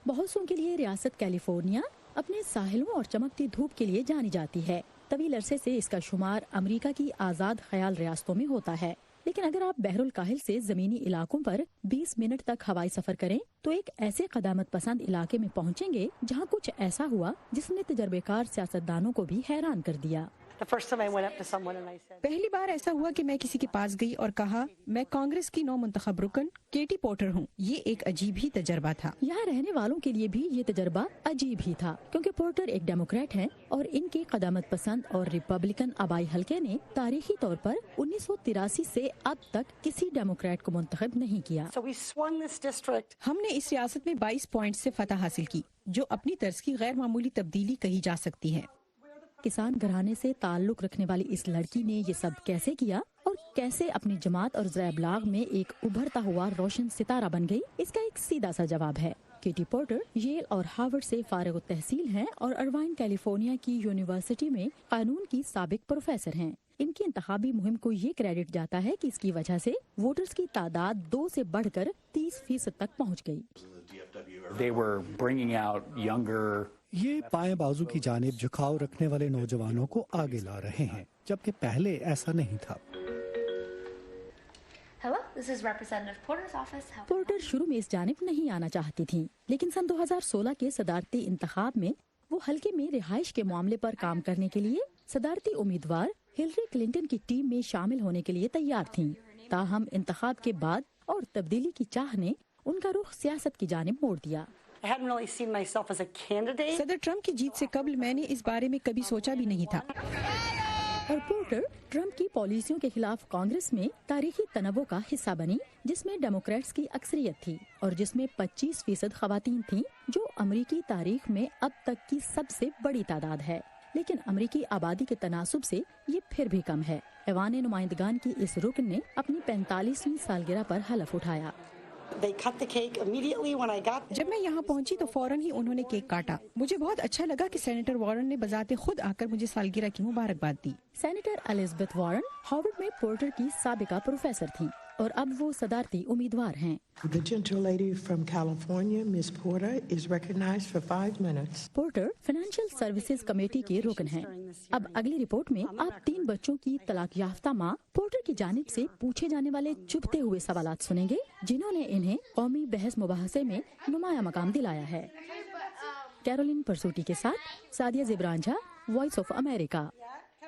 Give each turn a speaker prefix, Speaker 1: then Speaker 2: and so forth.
Speaker 1: بہت سو کے لیے ریاست کیلیفورنیا اپنے ساحلوں اور چمکتی دھوپ کے لیے جانی جاتی ہے۔ طویل عرصے سے اس کا شمار امریکہ کی آزاد خیال ریاستوں میں ہوتا ہے، لیکن اگر آپ بحر الکاہل سے زمینی علاقوں پر 20 منٹ تک ہوائی سفر کریں تو ایک ایسے قدامت پسند علاقے میں پہنچیں گے جہاں کچھ ایسا ہوا جس نے تجربے کار سیاستدانوں کو بھی حیران کر دیا۔
Speaker 2: پہلی بار ایسا ہوا کہ میں کسی کے پاس گئی اور کہا میں کانگریس کی نو منتخب رکن کیٹی پورٹر ہوں۔ یہ ایک عجیب ہی تجربہ تھا۔
Speaker 1: یہاں رہنے والوں کے لیے بھی یہ تجربہ عجیب ہی تھا، کیونکہ پورٹر ایک ڈیموکریٹ ہیں اور ان کے قدامت پسند اور ریپبلکن آبائی حلقے نے تاریخی طور پر 1983 سے اب تک کسی ڈیموکریٹ کو منتخب نہیں کیا۔
Speaker 2: ہم نے اس ریاست میں 22 پوائنٹ سے فتح حاصل کی، جو اپنی طرز کی غیر معمولی تبدیلی کہی جا سکتی ہے۔
Speaker 1: کسان گھرانے سے تعلق رکھنے والی اس لڑکی نے یہ سب کیسے کیا اور کیسے اپنی جماعت اور ذرائع ابلاغ میں ایک ابھرتا ہوا روشن ستارہ بن گئی، اس کا ایک سیدھا سا جواب ہے۔ کیٹی پورٹر ییل اور ہارورڈ سے فارغ التحصیل ہیں اور اروائن کیلیفورنیا کی یونیورسٹی میں قانون کی سابق پروفیسر ہیں۔ ان کی انتخابی مہم کو یہ کریڈٹ جاتا ہے کہ اس کی وجہ سے ووٹرز کی تعداد 2 سے بڑھ کر 30% تک پہنچ گئی۔
Speaker 3: یہ بائیں بازو کی جانب جھکاؤ رکھنے والے نوجوانوں کو آگے لا رہے ہیں، جبکہ پہلے ایسا نہیں تھا۔
Speaker 1: پورٹر شروع میں اس جانب نہیں آنا چاہتی تھیں، لیکن سن 2016 کے صدارتی انتخاب میں وہ حلقے میں رہائش کے معاملے پر کام کرنے کے لیے صدارتی امیدوار ہلری کلنٹن کی ٹیم میں شامل ہونے کے لیے تیار تھیں۔ تاہم انتخاب کے بعد اور تبدیلی کی چاہ نے ان کا رخ سیاست کی جانب موڑ دیا۔
Speaker 2: صدر ٹرمپ کی جیت سے قبل میں نے اس بارے میں کبھی سوچا بھی نہیں تھا۔
Speaker 1: اور پورٹر ٹرمپ کی پالیسیوں کے خلاف کانگریس میں تاریخی تنوع کا حصہ بنی، جس میں ڈیموکریٹس کی اکثریت تھی اور جس میں 25% خواتین تھیں، جو امریکی تاریخ میں اب تک کی سب سے بڑی تعداد ہے۔ لیکن امریکی آبادی کے تناسب سے یہ پھر بھی کم ہے۔ ایوان نمائندگان کی اس رکن نے اپنی 45ویں سالگرہ پر حلف اٹھایا۔
Speaker 2: جب میں یہاں پہنچی تو فوراً ہی انہوں نے کیک کاٹا۔ مجھے بہت اچھا لگا کہ سینیٹر وارن نے بذات خود آ کر مجھے سالگرہ کی مبارکباد دی۔
Speaker 1: سینیٹر الزبتھ وارن ہارورڈ میں پورٹر کی سابقہ پروفیسر تھیں اور اب وہ صدارتی امیدوار ہیں۔ پورٹر فائنینشیل سروسز کمیٹی کے رکن ہیں۔ اب اگلی رپورٹ میں آپ 3 بچوں کی طلاق یافتہ ماں پورٹر کی جانب سے پوچھے جانے والے چبھتے ہوئے سوالات سنیں گے، جنہوں نے انہیں قومی بحث مباحثے میں نمایاں مقام دلایا ہے۔ کیرولین پرسوٹی کے ساتھ سعدیہ زبران جھا، وائس آف امریکہ۔